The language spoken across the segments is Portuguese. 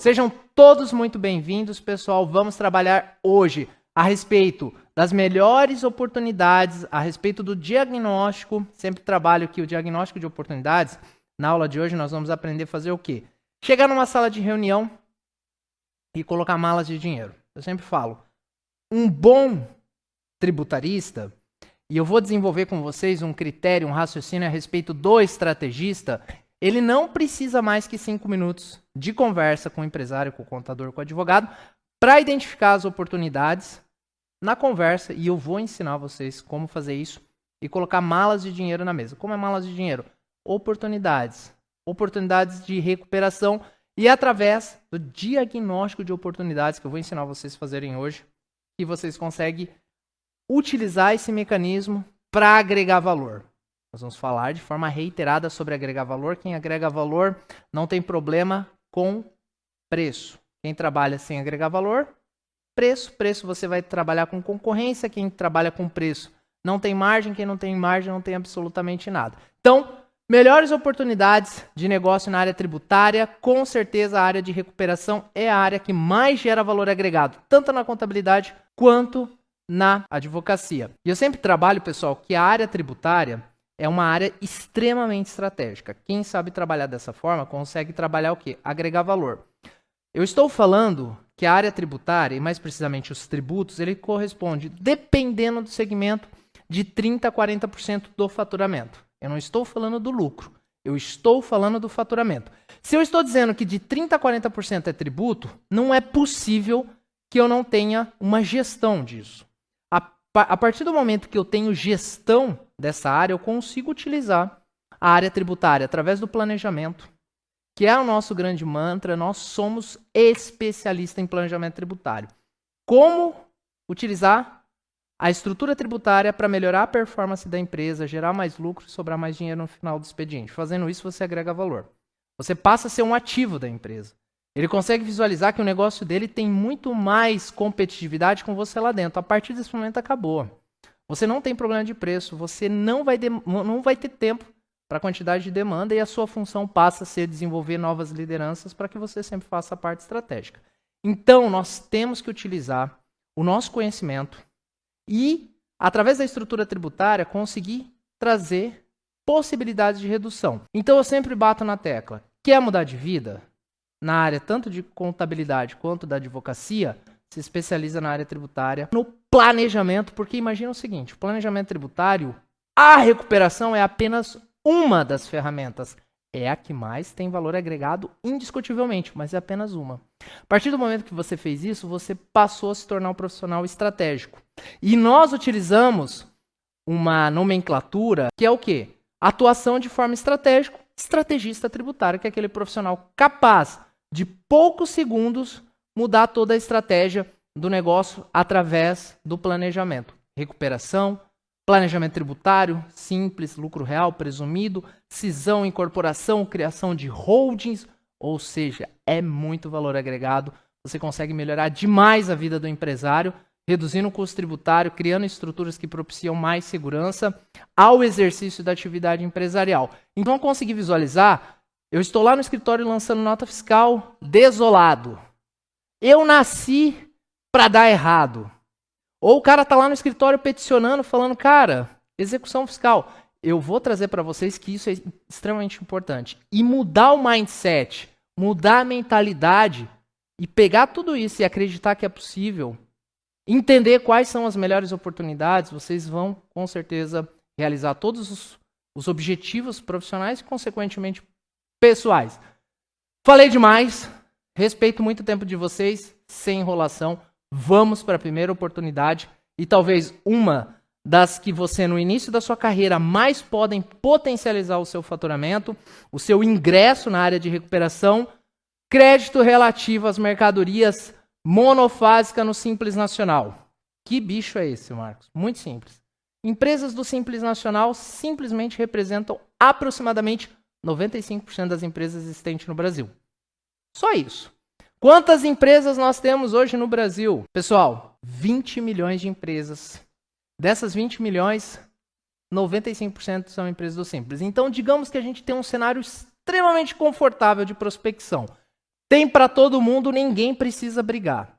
Sejam todos muito bem-vindos, pessoal. Vamos trabalhar hoje a respeito das melhores oportunidades, a respeito do diagnóstico. Sempre trabalho aqui o diagnóstico de oportunidades. Na aula de hoje nós vamos aprender a fazer o quê? Chegar numa sala de reunião e colocar malas de dinheiro. Eu sempre falo, um bom tributarista, e eu vou desenvolver com vocês um critério, um raciocínio a respeito do estrategista, ele não precisa mais que 5 minutos de conversa com o empresário, com o contador, com o advogado, para identificar as oportunidades na conversa, e eu vou ensinar vocês como fazer isso e colocar malas de dinheiro na mesa. Como é malas de dinheiro? Oportunidades de recuperação, e através do diagnóstico de oportunidades que eu vou ensinar vocês a fazerem hoje, que vocês conseguem utilizar esse mecanismo para agregar valor. Nós vamos falar de forma reiterada sobre agregar valor. Quem agrega valor não tem problema com preço. Quem trabalha sem agregar valor, preço você vai trabalhar com concorrência. Quem trabalha com preço não tem margem. Quem não tem margem não tem absolutamente nada. Então, melhores oportunidades de negócio na área tributária, com certeza a área de recuperação é a área que mais gera valor agregado, tanto na contabilidade quanto na advocacia. E eu sempre trabalho, pessoal, que a área tributária é uma área extremamente estratégica. Quem sabe trabalhar dessa forma consegue trabalhar o quê? Agregar valor. Eu estou falando que a área tributária, e mais precisamente os tributos, ele corresponde, dependendo do segmento, de 30% a 40% do faturamento. Eu não estou falando do lucro, eu estou falando do faturamento. Se eu estou dizendo que de 30% a 40% é tributo, não é possível que eu não tenha uma gestão disso. A partir do momento que eu tenho gestão dessa área, eu consigo utilizar a área tributária através do planejamento, que é o nosso grande mantra. Nós somos especialistas em planejamento tributário. Como utilizar a estrutura tributária para melhorar a performance da empresa, gerar mais lucro e sobrar mais dinheiro no final do expediente. Fazendo isso, você agrega valor. Você passa a ser um ativo da empresa. Ele consegue visualizar que o negócio dele tem muito mais competitividade com você lá dentro. A partir desse momento, acabou. Você não tem problema de preço, você não vai ter tempo para a quantidade de demanda, e a sua função passa a ser desenvolver novas lideranças para que você sempre faça a parte estratégica. Então, nós temos que utilizar o nosso conhecimento e, através da estrutura tributária, conseguir trazer possibilidades de redução. Então, eu sempre bato na tecla. Quer mudar de vida? Na área tanto de contabilidade quanto da advocacia, se especializa na área tributária, no planejamento, porque imagina o seguinte, o planejamento tributário, a recuperação é apenas uma das ferramentas. É a que mais tem valor agregado indiscutivelmente, mas é apenas uma. A partir do momento que você fez isso, você passou a se tornar um profissional estratégico. E nós utilizamos uma nomenclatura que é o quê? Atuação de forma estratégica, estrategista tributário, que é aquele profissional capaz de poucos segundos mudar toda a estratégia do negócio através do planejamento. Recuperação, planejamento tributário, simples, lucro real, presumido, cisão, incorporação, criação de holdings, ou seja, é muito valor agregado. Você consegue melhorar demais a vida do empresário, reduzindo o custo tributário, criando estruturas que propiciam mais segurança ao exercício da atividade empresarial. Então, consegui visualizar, eu estou lá no escritório lançando nota fiscal, desolado. Eu nasci para dar errado. Ou o cara está lá no escritório peticionando, falando, cara, execução fiscal. Eu vou trazer para vocês que isso é extremamente importante. E mudar o mindset, mudar a mentalidade e pegar tudo isso e acreditar que é possível, entender quais são as melhores oportunidades, vocês vão, com certeza, realizar todos os objetivos profissionais e, consequentemente, pessoais. Falei demais, respeito muito o tempo de vocês, sem enrolação. Vamos para a primeira oportunidade e talvez uma das que você, no início da sua carreira, mais podem potencializar o seu faturamento, o seu ingresso na área de recuperação, crédito relativo às mercadorias monofásica no Simples Nacional. Que bicho é esse, Marcos? Muito simples. Empresas do Simples Nacional simplesmente representam aproximadamente 95% das empresas existentes no Brasil. Só isso. Quantas empresas nós temos hoje no Brasil? Pessoal, 20 milhões de empresas. Dessas 20 milhões, 95% são empresas do Simples. Então, digamos que a gente tem um cenário extremamente confortável de prospecção. Tem para todo mundo, ninguém precisa brigar.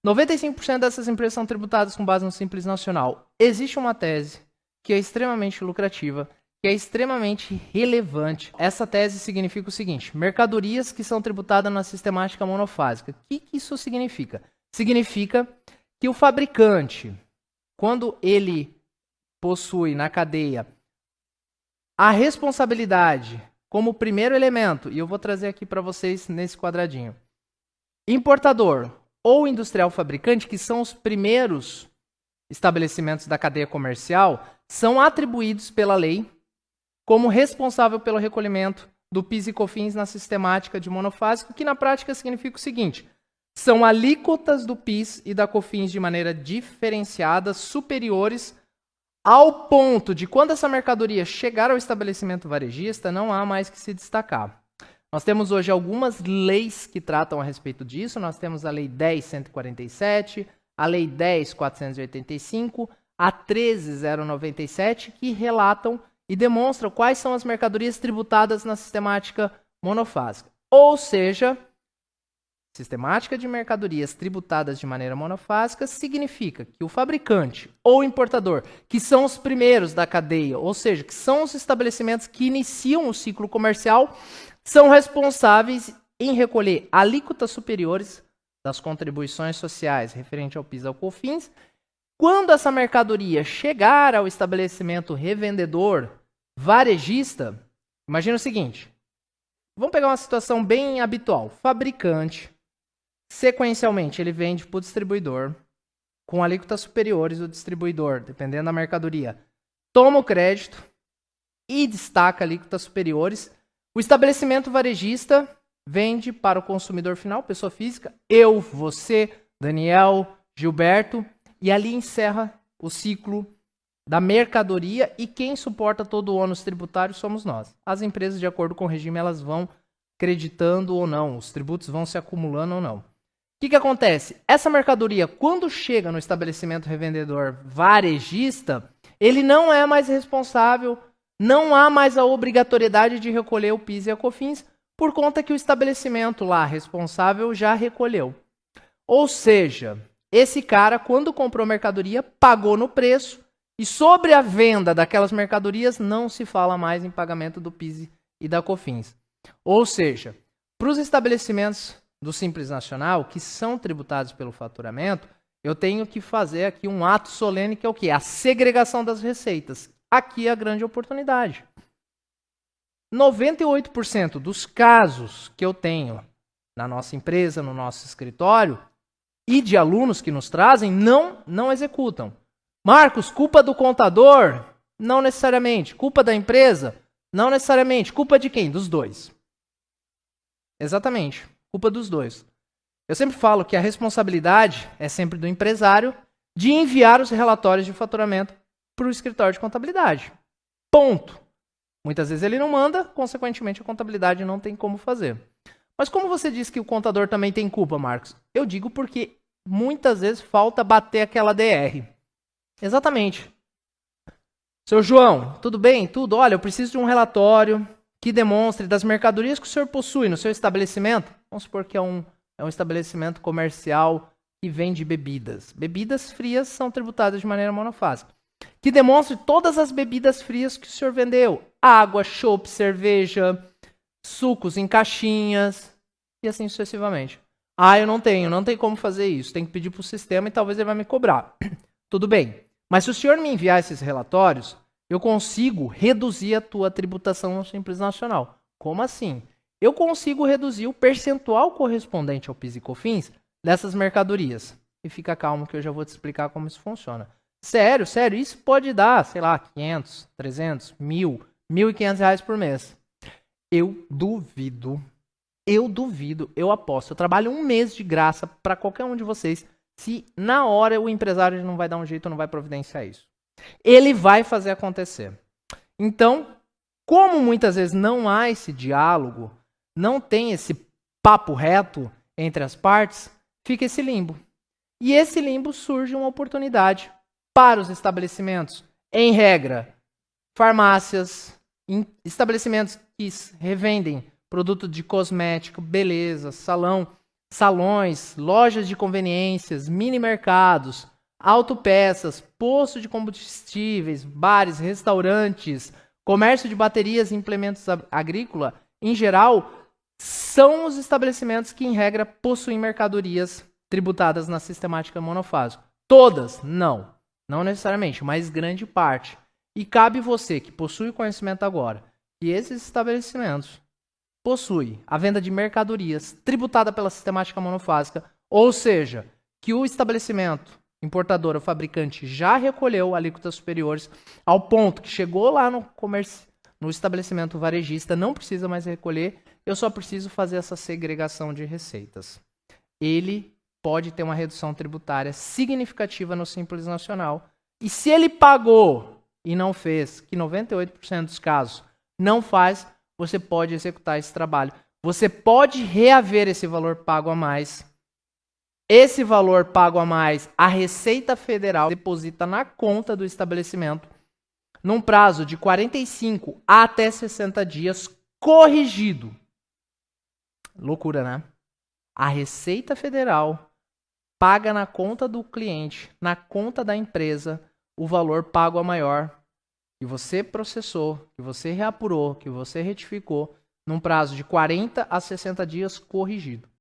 95% dessas empresas são tributadas com base no Simples Nacional. Existe uma tese que é extremamente lucrativa, que é extremamente relevante. Essa tese significa o seguinte: mercadorias que são tributadas na sistemática monofásica. O que isso significa? Significa que o fabricante, quando ele possui na cadeia a responsabilidade como primeiro elemento, e eu vou trazer aqui para vocês nesse quadradinho, importador ou industrial fabricante, que são os primeiros estabelecimentos da cadeia comercial, são atribuídos pela lei como responsável pelo recolhimento do PIS e COFINS na sistemática de monofásico, que na prática significa o seguinte: são alíquotas do PIS e da COFINS de maneira diferenciada, superiores, ao ponto de quando essa mercadoria chegar ao estabelecimento varejista, não há mais que se destacar. Nós temos hoje algumas leis que tratam a respeito disso. Nós temos a Lei 10.147, a Lei 10.485, a 13.097, que relatam e demonstram quais são as mercadorias tributadas na sistemática monofásica. Ou seja, sistemática de mercadorias tributadas de maneira monofásica significa que o fabricante ou importador, que são os primeiros da cadeia, ou seja, que são os estabelecimentos que iniciam o ciclo comercial, são responsáveis em recolher alíquotas superiores das contribuições sociais referente ao PIS e ao COFINS. Quando essa mercadoria chegar ao estabelecimento revendedor varejista, imagina o seguinte: vamos pegar uma situação bem habitual. Fabricante, sequencialmente, ele vende para o distribuidor, com alíquotas superiores, o distribuidor, dependendo da mercadoria, toma o crédito e destaca alíquotas superiores. O estabelecimento varejista vende para o consumidor final, pessoa física, eu, você, Daniel, Gilberto, e ali encerra o ciclo da mercadoria, e quem suporta todo o ônus tributário somos nós. As empresas, de acordo com o regime, elas vão creditando ou não, os tributos vão se acumulando ou não. O que acontece? Essa mercadoria, quando chega no estabelecimento revendedor varejista, ele não é mais responsável, não há mais a obrigatoriedade de recolher o PIS e a COFINS, por conta que o estabelecimento lá responsável já recolheu. Ou seja, esse cara, quando comprou mercadoria, pagou no preço, e sobre a venda daquelas mercadorias não se fala mais em pagamento do PIS e da COFINS. Ou seja, para os estabelecimentos do Simples Nacional, que são tributados pelo faturamento, eu tenho que fazer aqui um ato solene, que é o quê? A segregação das receitas. Aqui é a grande oportunidade. 98% dos casos que eu tenho na nossa empresa, no nosso escritório, e de alunos que nos trazem, não executam. Marcos, culpa do contador? Não necessariamente. Culpa da empresa? Não necessariamente. Culpa de quem? Dos dois. Exatamente. Culpa dos dois. Eu sempre falo que a responsabilidade é sempre do empresário de enviar os relatórios de faturamento para o escritório de contabilidade. Ponto. Muitas vezes ele não manda, consequentemente a contabilidade não tem como fazer. Mas como você disse que o contador também tem culpa, Marcos? Eu digo porque muitas vezes falta bater aquela DR. Exatamente. Seu João, tudo bem? Tudo? Olha, eu preciso de um relatório que demonstre das mercadorias que o senhor possui no seu estabelecimento. Vamos supor que é um estabelecimento comercial que vende bebidas. Bebidas frias são tributadas de maneira monofásica. Que demonstre todas as bebidas frias que o senhor vendeu. Água, chopp, cerveja, sucos em caixinhas e assim sucessivamente. Ah, eu não tenho como fazer isso. Tem que pedir para o sistema e talvez ele vai me cobrar. Tudo bem. Mas se o senhor me enviar esses relatórios, eu consigo reduzir a tua tributação no Simples Nacional. Como assim? Eu consigo reduzir o percentual correspondente ao PIS e COFINS dessas mercadorias. E fica calmo que eu já vou te explicar como isso funciona. Sério, isso pode dar, sei lá, 500, 300, 1.000, R$1.500 por mês. Eu duvido, eu aposto. Eu trabalho um mês de graça para qualquer um de vocês, se na hora o empresário não vai dar um jeito, não vai providenciar isso. Ele vai fazer acontecer. Então, como muitas vezes não há esse diálogo, não tem esse papo reto entre as partes, fica esse limbo. E esse limbo surge uma oportunidade para os estabelecimentos, em regra, farmácias, estabelecimentos que revendem produto de cosmético, beleza, salões, lojas de conveniências, mini mercados, autopeças, posto de combustíveis, bares, restaurantes, comércio de baterias e implementos agrícola, em geral, são os estabelecimentos que, em regra, possuem mercadorias tributadas na sistemática monofásica. Todas? Não. Não necessariamente, mas grande parte. E cabe você, que possui conhecimento agora, que esses estabelecimentos possuem a venda de mercadorias tributada pela sistemática monofásica, ou seja, que o estabelecimento importador ou fabricante já recolheu alíquotas superiores ao ponto que chegou lá no estabelecimento varejista, não precisa mais recolher, eu só preciso fazer essa segregação de receitas. Ele pode ter uma redução tributária significativa no Simples Nacional. E se ele pagou e não fez, que 98% dos casos não faz, você pode executar esse trabalho. Você pode reaver esse valor pago a mais. Esse valor pago a mais, a Receita Federal deposita na conta do estabelecimento num prazo de 45 até 60 dias, corrigido. Loucura, né? A Receita Federal paga na conta do cliente, na conta da empresa, o valor pago a maior que você processou, que você reapurou, que você retificou, num prazo de 40 a 60 dias corrigido.